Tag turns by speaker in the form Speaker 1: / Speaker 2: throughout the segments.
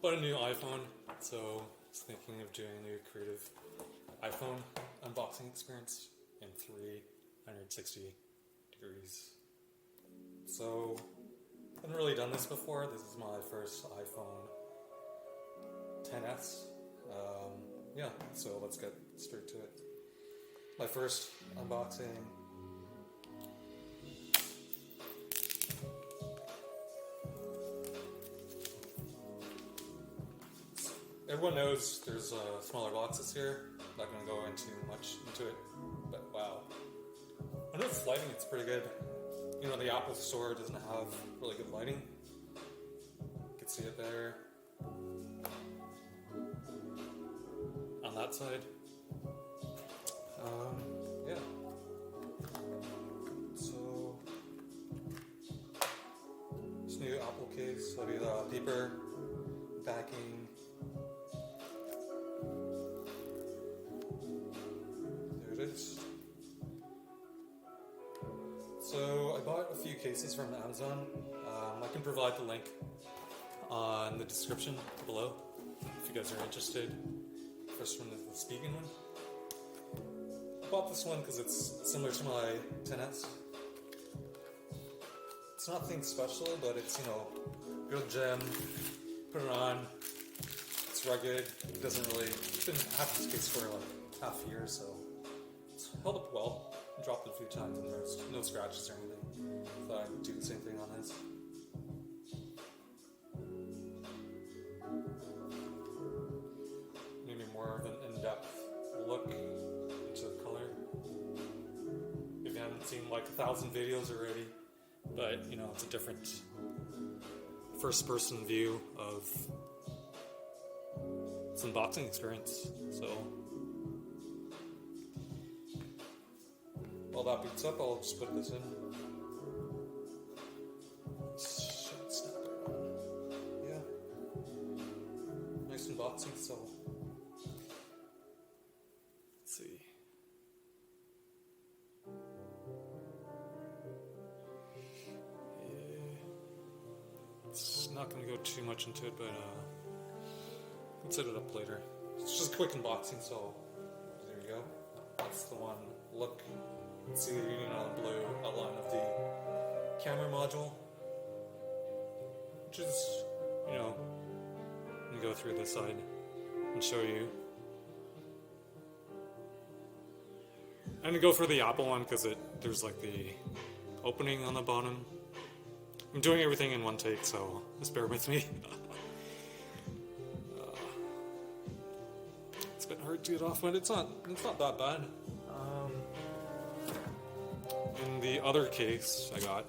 Speaker 1: bought a new iPhone, so I was thinking of doing a creative iPhone unboxing experience in 360 degrees. So, I haven't really done this before. This is my first iPhone XS. Yeah, so let's get straight to it. My first unboxing. Everyone knows there's smaller boxes here. I'm not going to go into much into it, but wow. I know it's lighting, it's pretty good. You know, the Apple Store doesn't have really good lighting. You can see it there. On that side. Yeah. So, this new Apple case, that'll be the paper backing. There it is. So I bought a few cases from Amazon. I can provide the link on the description below if you guys are interested. First one is the speaking one. I bought this one because it's similar to my XS. It's nothing special, but it's, you know, good gem. Put it on. It's rugged. It doesn't really. It's been half this case for like half a year, so it's held up well. I dropped it a few times and there's no scratches or anything. Thought I'd do the same thing on this. Maybe more of an in-depth look into the color. If you haven't seen like 1,000 videos already, but you know, it's a different first-person view of this unboxing experience. So, while that boots up, I'll just put this in. Should snap it on. Yeah. Nice unboxing, so. Let's see. Yeah. It's not going to go too much into it, but I'll set it up later. It's just a quick unboxing, so there you go. That's the one. Look. See the blue outline of the camera module, which is, you know, let me go through this side and show you. I'm gonna go for the Apple one because there's like the opening on the bottom. I'm doing everything in one take, so just bear with me. It's been hard to get off, but it's not that bad. In the other case I got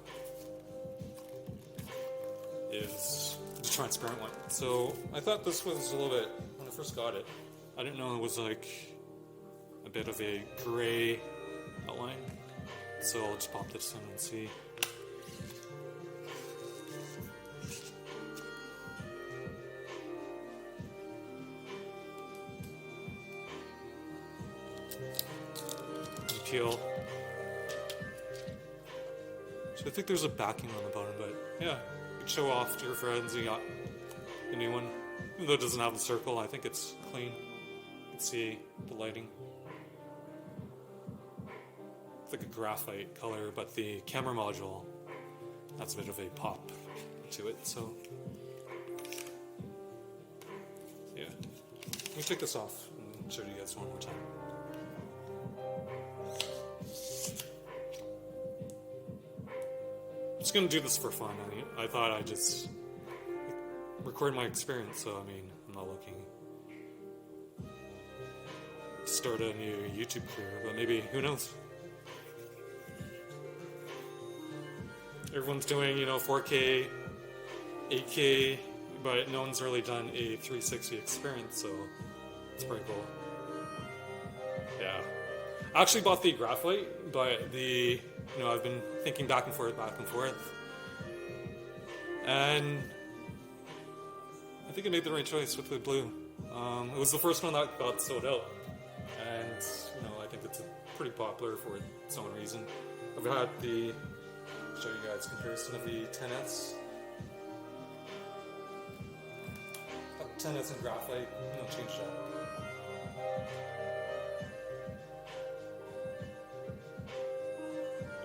Speaker 1: is the transparent one. So I thought this was a little bit, when I first got it, I didn't know it was like a bit of a gray outline. So I'll just pop this in and see. And peel. I think there's a backing on the bottom, but yeah, you can show off to your friends. You got the new one, even though it doesn't have the circle. I think it's clean. You can see the lighting. It's like a graphite color, but the camera module has a bit of a pop to it. So yeah, let me take this off and show you guys one more time. I'm just gonna do this for fun. I mean, I thought I'd just record my experience, so I mean, I'm not looking to start a new YouTube career, but maybe, who knows? Everyone's doing, 4K, 8K, but no one's really done a 360 experience, so it's pretty cool. Yeah. I actually bought the graphite, but I've been thinking back and forth. And I think I made the right choice with the blue. It was the first one that got sold out. And, I think it's pretty popular for its own reason. I've had show you guys comparison of the XS. pretend it's in graphite, and I'll change it up.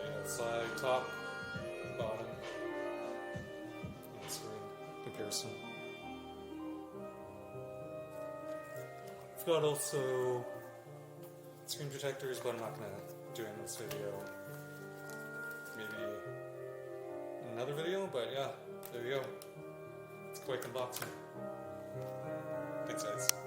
Speaker 1: Yeah, side, top, bottom, and screen comparison. I've got also screen protectors, but I'm not going to do it in this video. Maybe in another video, but yeah, there you go. It's quick unboxing. Thanks guys.